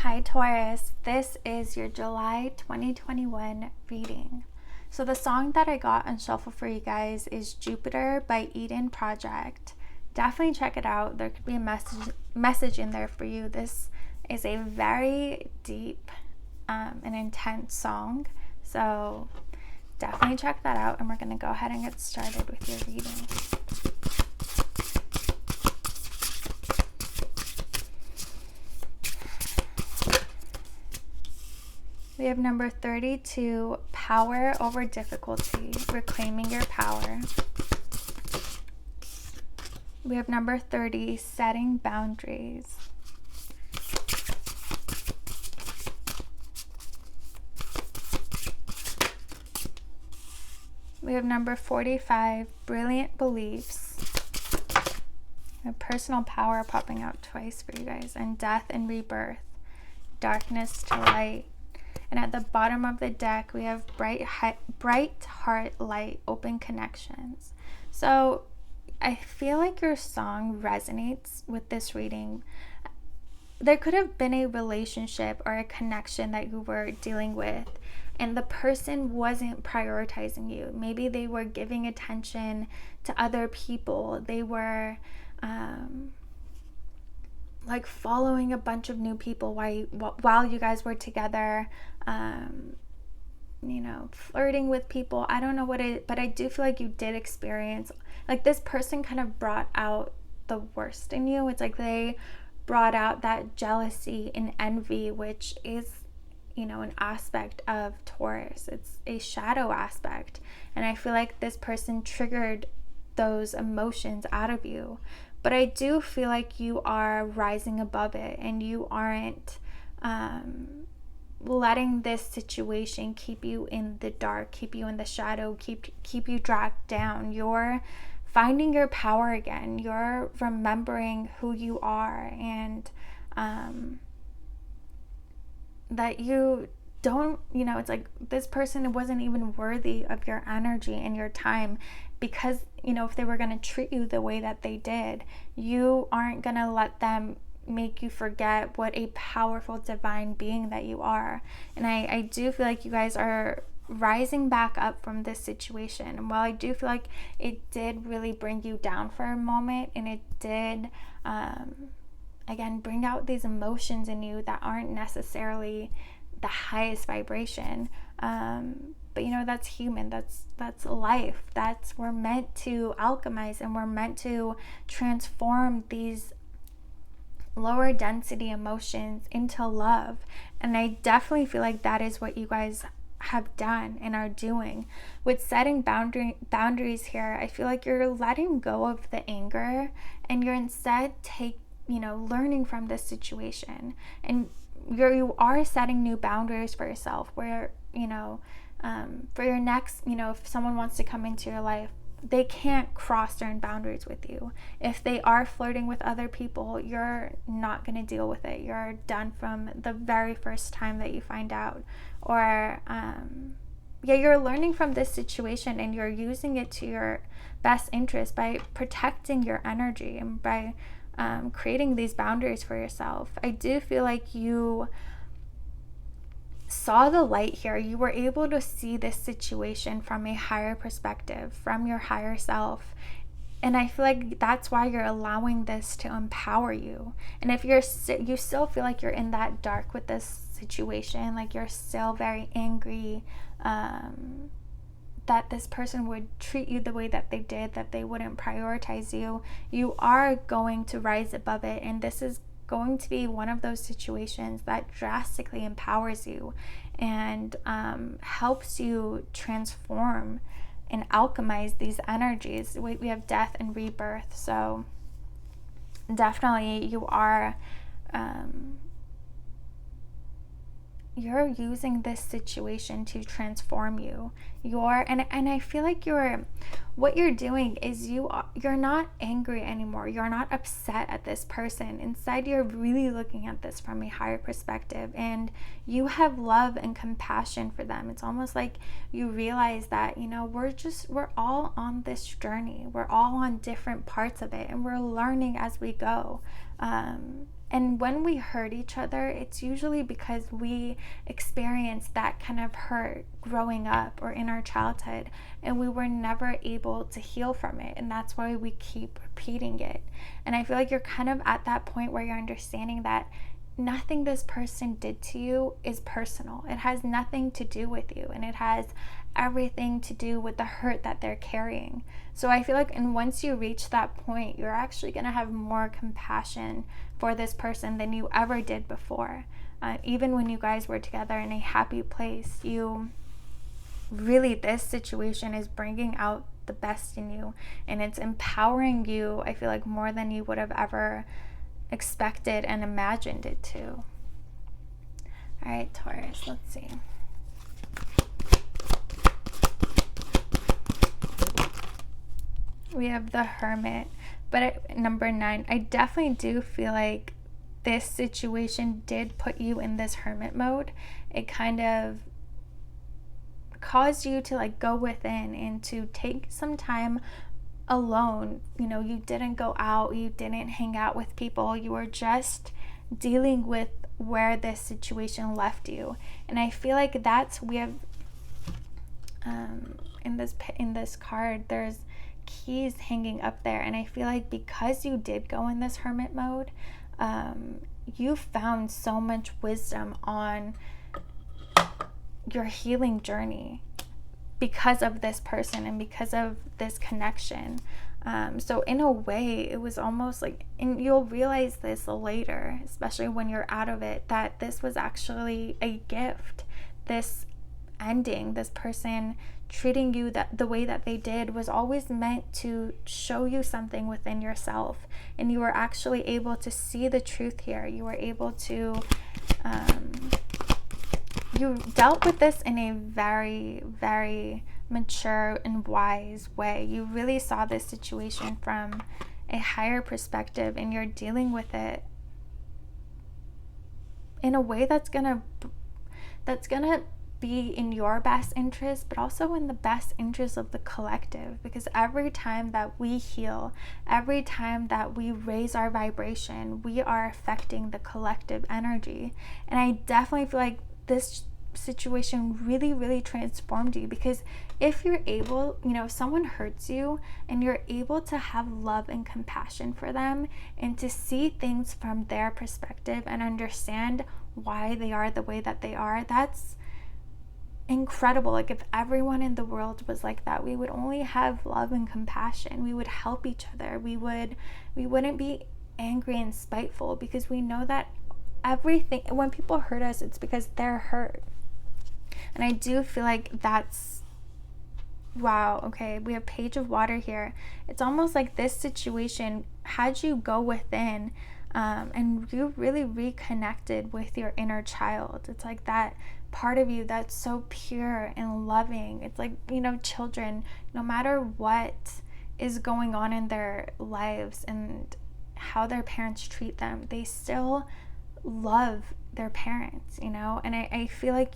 Hi Taurus, this is your July 2021 reading. So the song that I got on shuffle for you guys is Jupiter by Eden Project. Definitely check it out. There could be a message in there for you. This is a very deep and intense song. So definitely check that out, and we're going to go ahead and get started with your reading. We have number 32, power over difficulty, reclaiming your power. We have number 30, setting boundaries. We have number 45, brilliant beliefs. We have personal power popping out twice for you guys, and death and rebirth, darkness to light. And at the bottom of the deck, we have bright heart, light, open connections. So I feel like your song resonates with this reading. There could have been a relationship or a connection that you were dealing with, and the person wasn't prioritizing you. Maybe they were giving attention to other people. They were like following a bunch of new people while you guys were together, flirting with people. I don't know but I do feel like you did experience, like, this person kind of brought out the worst in you. It's like they brought out that jealousy and envy, which is, an aspect of Taurus. It's a shadow aspect. And I feel like this person triggered those emotions out of you. But I do feel like you are rising above it, and you aren't letting this situation keep you in the dark, keep you in the shadow, keep you dragged down. You're finding your power again. You're remembering who you are, and that you don't, it's like this person wasn't even worthy of your energy and your time, because if they were going to treat you the way that they did, you aren't going to let them make you forget what a powerful divine being that you are. And I do feel like you guys are rising back up from this situation. And while I do feel like it did really bring you down for a moment, and it did again bring out these emotions in you that aren't necessarily the highest vibration, but that's human. That's life. We're meant to alchemize, and we're meant to transform these lower density emotions into love. And I definitely feel like that is what you guys have done and are doing with setting boundaries here. I feel like you're letting go of the anger, and you're instead learning from this situation, and you are setting new boundaries for yourself, where for your next, if someone wants to come into your life, they can't cross certain boundaries with you. If they are flirting with other people, you're not going to deal with it. You're done from the very first time that you find out. Or you're learning from this situation, and you're using it to your best interest by protecting your energy and by creating these boundaries for yourself. I do feel like you saw the light here. You were able to see this situation from a higher perspective, from your higher self. And I feel like that's why you're allowing this to empower you. And if you still feel like you're in that dark with this situation, like you're still very angry that this person would treat you the way that they did, that they wouldn't prioritize you, you are going to rise above it. And this is going to be one of those situations that drastically empowers you and helps you transform and alchemize these energies. We have death and rebirth. So definitely you are you're using this situation to transform you. And I feel like what you're doing is you're not angry anymore. You're not upset at this person. Instead, you're really looking at this from a higher perspective, and you have love and compassion for them. It's almost like you realize that, we're all on this journey. We're all on different parts of it, and we're learning as we go. And when we hurt each other, it's usually because we experienced that kind of hurt growing up or in our childhood, and we were never able to heal from it. And that's why we keep repeating it. And I feel like you're kind of at that point where you're understanding that nothing this person did to you is personal. It has nothing to do with you, and it has everything to do with the hurt that they're carrying. So I feel like, and once you reach that point, you're actually going to have more compassion for this person than you ever did before. Even when you guys were together in a happy place, you really, this situation is bringing out the best in you, and it's empowering you, I feel like, more than you would have ever expected and imagined it to. All right, Taurus, let's see. We have the Hermit, but at number 9, I definitely do feel like this situation did put you in this hermit mode. It kind of caused you to like go within and to take some time alone. You know, you didn't go out, you didn't hang out with people, you were just dealing with where this situation left you. And I feel like that's, we have in this card, there's keys hanging up there, and I feel like because you did go in this hermit mode, you found so much wisdom on your healing journey because of this person and because of this connection. So in a way, it was almost like, and you'll realize this later, especially when you're out of it, that this was actually a gift. This ending, this person treating you the way that they did, was always meant to show you something within yourself, and you were actually able to see the truth here. You were able to you dealt with this in a very, very mature and wise way. You really saw this situation from a higher perspective, and you're dealing with it in a way that's gonna be in your best interest, but also in the best interest of the collective. Because every time that we heal, every time that we raise our vibration, we are affecting the collective energy. And I definitely feel like this situation really, really transformed you, because if you're able, you know, if someone hurts you and you're able to have love and compassion for them and to see things from their perspective and understand why they are the way that they are, that's incredible. Like, if everyone in the world was like that, we would only have love and compassion. We would help each other. We wouldn't be angry and spiteful, because we know that everything, when people hurt us, it's because they're hurt. And I do feel like that's, wow, okay, we have Page of Water here. It's almost like this situation had you go within, and you really reconnected with your inner child. It's like that part of you that's so pure and loving. It's like, you know, children, no matter what is going on in their lives and how their parents treat them, they still love their parents, you know. And I feel like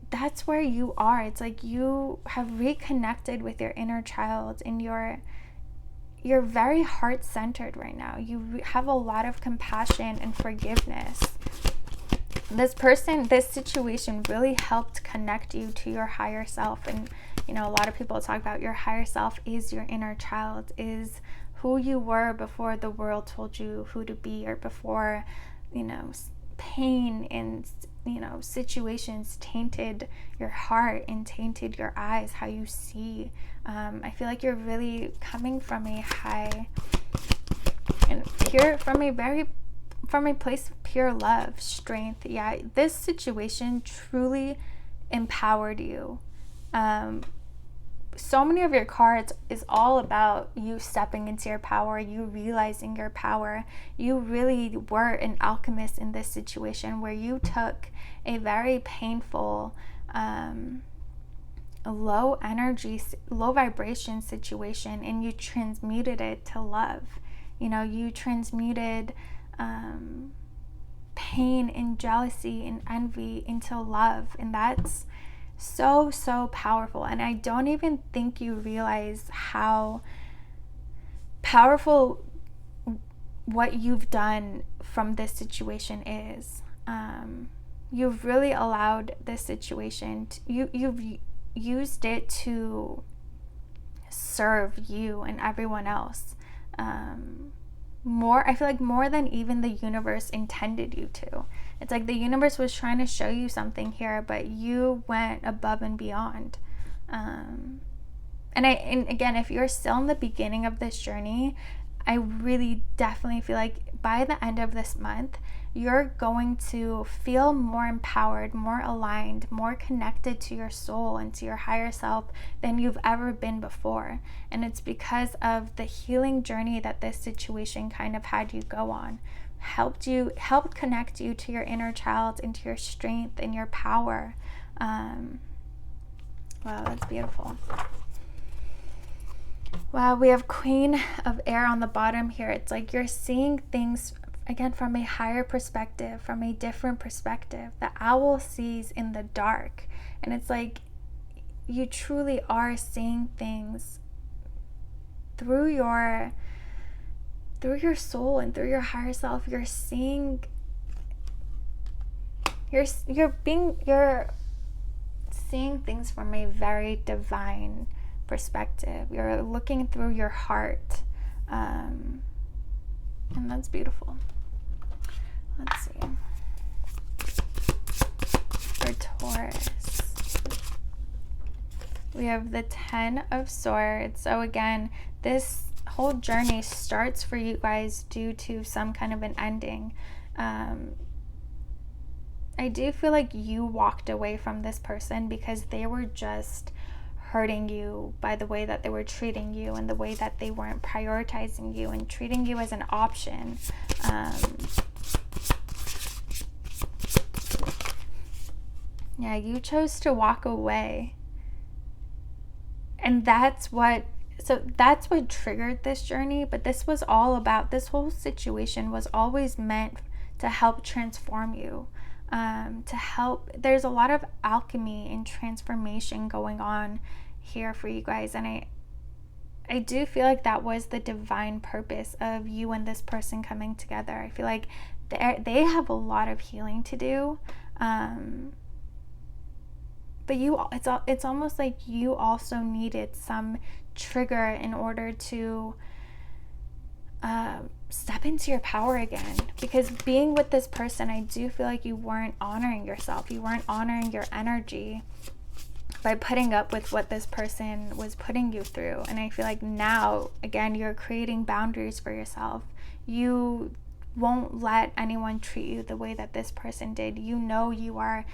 that's where you are. It's like you have reconnected with your inner child, and you're very heart-centered right now. You have a lot of compassion and forgiveness. This situation really helped connect you to your higher self. And, you know, a lot of people talk about your higher self is your inner child, is who you were before the world told you who to be, or before, you know, pain and, you know, situations tainted your heart and tainted your eyes, how you see. I feel like you're really coming from a high and pure, from a place of pure love, strength. Yeah, this situation truly empowered you. So many of your cards is all about you stepping into your power, you realizing your power. You really were an alchemist in this situation, where you took a very painful, low energy, low vibration situation, and you transmuted it to love. You know, you transmuted pain and jealousy and envy into love, and that's so, so powerful. And I don't even think you realize how powerful what you've done from this situation is. You've really allowed this situation you've used it to serve you and everyone else. I feel like more than even the universe intended you to. It's like the universe was trying to show you something here, but you went above and beyond. And again, if you're still in the beginning of this journey, I really definitely feel like by the end of this month, you're going to feel more empowered, more aligned, more connected to your soul and to your higher self than you've ever been before. And it's because of the healing journey that this situation kind of had you go on. Helped connect you to your inner child, into your strength and your power. Wow, that's beautiful. Wow, we have Queen of Air on the bottom here. It's like you're seeing things, again, from a higher perspective, from a different perspective. The owl sees in the dark. And it's like you truly are seeing things through your soul and through your higher self. You're seeing, you're seeing things from a very divine perspective. You're looking through your heart, and that's beautiful. Let's see. For Taurus, we have the 10 of Swords. So again, this whole journey starts for you guys due to some kind of an ending. I do feel like you walked away from this person because they were just hurting you by the way that they were treating you and the way that they weren't prioritizing you and treating you as an option. Yeah, you chose to walk away. And that's what triggered this journey. But this was all about, this whole situation was always meant to help transform you. There's a lot of alchemy and transformation going on here for you guys, and I do feel like that was the divine purpose of you and this person coming together. I feel like they have a lot of healing to do, but it's almost like you also needed some trigger in order to step into your power again, because being with this person, I do feel like you weren't honoring yourself, you weren't honoring your energy by putting up with what this person was putting you through. And I feel like now, again, you're creating boundaries for yourself. You won't let anyone treat you the way that this person did. You know you are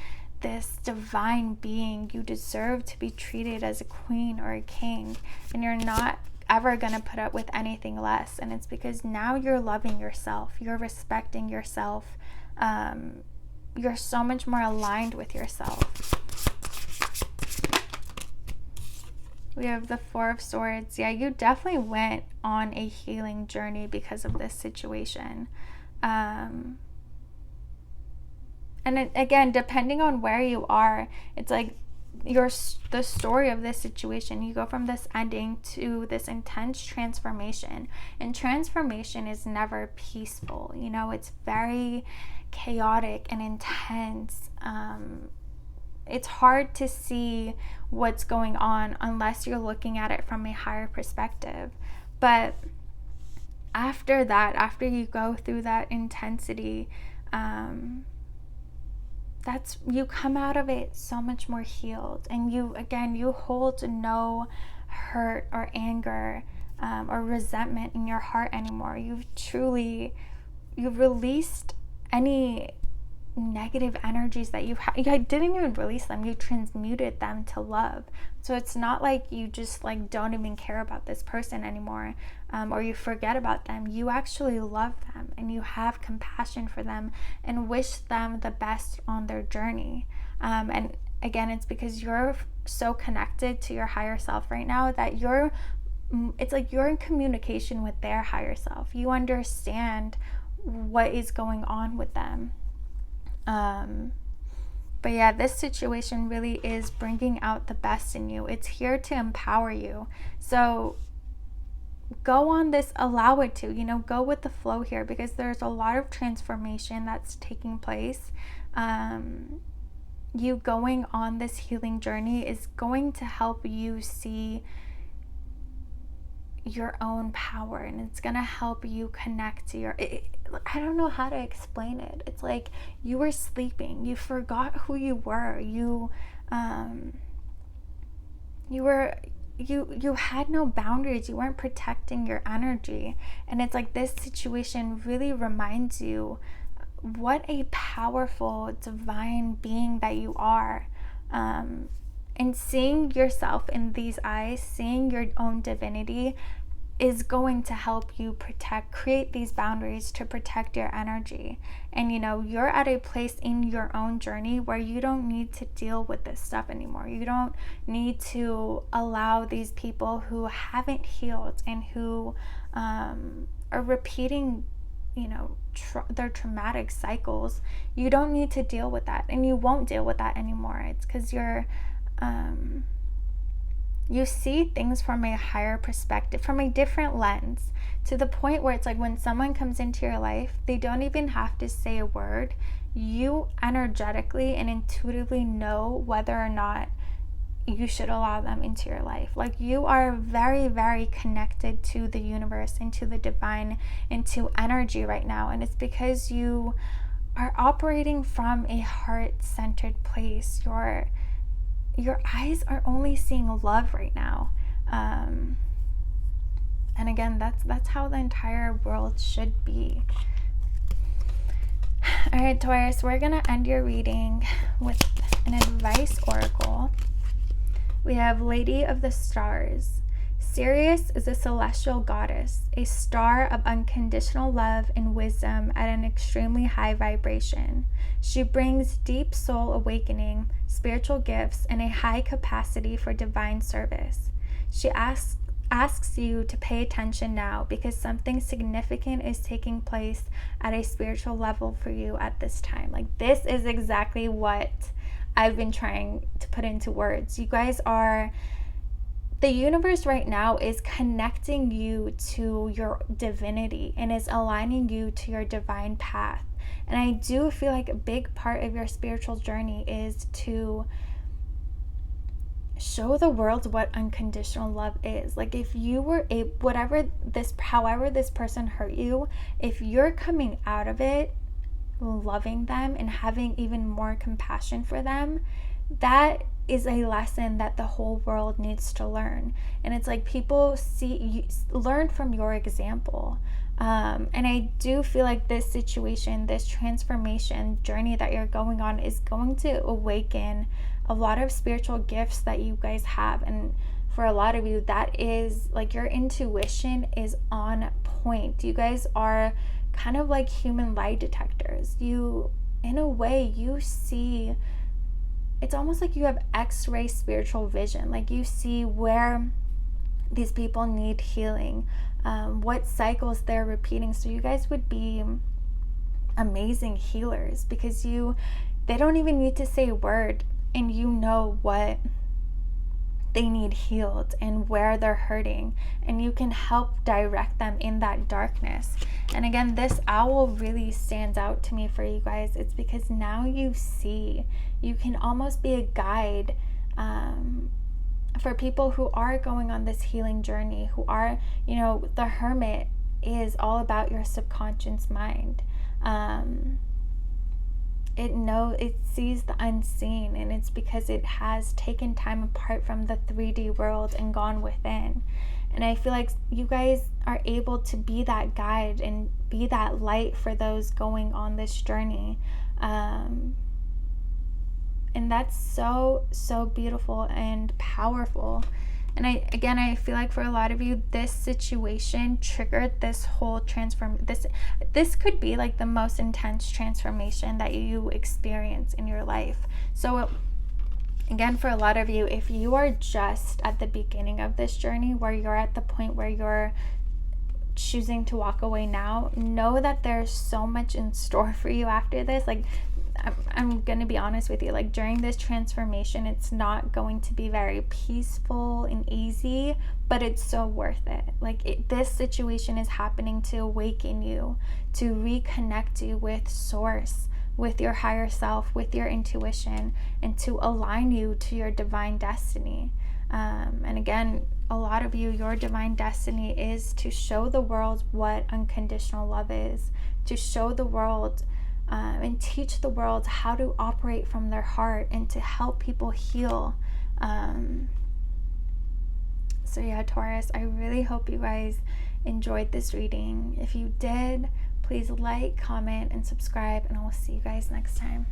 this divine being. You deserve to be treated as a queen or a king, and you're not ever gonna put up with anything less. And it's because now you're loving yourself, you're respecting yourself, you're so much more aligned with yourself. We have the 4 of Swords. Yeah, you definitely went on a healing journey because of this situation. And again, depending on where you are, it's like the story of this situation. You go from this ending to this intense transformation, and transformation is never peaceful. You know, it's very chaotic and intense. It's hard to see what's going on unless you're looking at it from a higher perspective. But after that, after you go through that intensity, you come out of it so much more healed, and you hold no hurt or anger or resentment in your heart anymore. You've released any negative energies that you didn't even release them, you transmuted them to love. So it's not like you just like don't even care about this person anymore, or you forget about them. You actually love them, and you have compassion for them and wish them the best on their journey. And again, it's because you're so connected to your higher self right now that it's like you're in communication with their higher self. You understand what is going on with them. But yeah, this situation really is bringing out the best in you. It's here to empower you. So go on this, allow it to, go with the flow here, because there's a lot of transformation that's taking place. You going on this healing journey is going to help you see your own power, and it's going to help you connect to I don't know how to explain it. It's like you were sleeping, you forgot who you were, you had no boundaries, you weren't protecting your energy. And it's like this situation really reminds you what a powerful divine being that you are. And seeing yourself in these eyes, seeing your own divinity, is going to help you create these boundaries to protect your energy. And you're at a place in your own journey where you don't need to deal with this stuff anymore. You don't need to allow these people who haven't healed and who are repeating their traumatic cycles. You don't need to deal with that, and you won't deal with that anymore. It's because you see things from a higher perspective, from a different lens, to the point where it's like when someone comes into your life, they don't even have to say a word. You energetically and intuitively know whether or not you should allow them into your life. Like, you are very, very connected to the universe and to the divine and to energy right now. And it's because you are operating from a heart-centered place. Your eyes are only seeing love right now. And again, that's how the entire world should be. All right, Taurus, we're going to end your reading with an advice oracle. We have Lady of the Stars. Sirius is a celestial goddess, a star of unconditional love and wisdom at an extremely high vibration. She brings deep soul awakening, spiritual gifts, and a high capacity for divine service. She asks you to pay attention now, because something significant is taking place at a spiritual level for you at this time. Like, this is exactly what I've been trying to put into words. You guys are... The universe right now is connecting you to your divinity and is aligning you to your divine path. And I do feel like a big part of your spiritual journey is to show the world what unconditional love is. Like, if you were however this person hurt you, if you're coming out of it loving them and having even more compassion for them, that is a lesson that the whole world needs to learn. And it's like people learn from your example. And I do feel like this situation, this transformation journey that you're going on, is going to awaken a lot of spiritual gifts that you guys have. And for a lot of you, that is like your intuition is on point. You guys are kind of like human lie detectors. In a way, you see... It's almost like you have X-ray spiritual vision. Like, you see where these people need healing, what cycles they're repeating. So you guys would be amazing healers, because they don't even need to say a word, and you know what they need healed and where they're hurting, and you can help direct them in that darkness. And again, this owl really stands out to me for you guys. It's because now you can almost be a guide for people who are going on this healing journey, who are, the hermit is all about your subconscious mind. It sees the unseen, and it's because it has taken time apart from the 3D world and gone within. And I feel like you guys are able to be that guide and be that light for those going on this journey. And that's so, so beautiful and powerful. And I feel like for a lot of you, this situation triggered this whole this could be like the most intense transformation that you experience in your life. So again, for a lot of you, if you are just at the beginning of this journey, where you're at the point where you're choosing to walk away now, know that there's so much in store for you after this. Like, I'm gonna be honest with you, like during this transformation, it's not going to be very peaceful and easy, but it's so worth it. Like this situation is happening to awaken you, to reconnect you with source, with your higher self, with your intuition, and to align you to your divine destiny. And again, a lot of you, your divine destiny is to show the world what unconditional love is, to show the world and teach the world how to operate from their heart and to help people heal. So yeah, Taurus, I really hope you guys enjoyed this reading. If you did, please like, comment, and subscribe, and I will see you guys next time.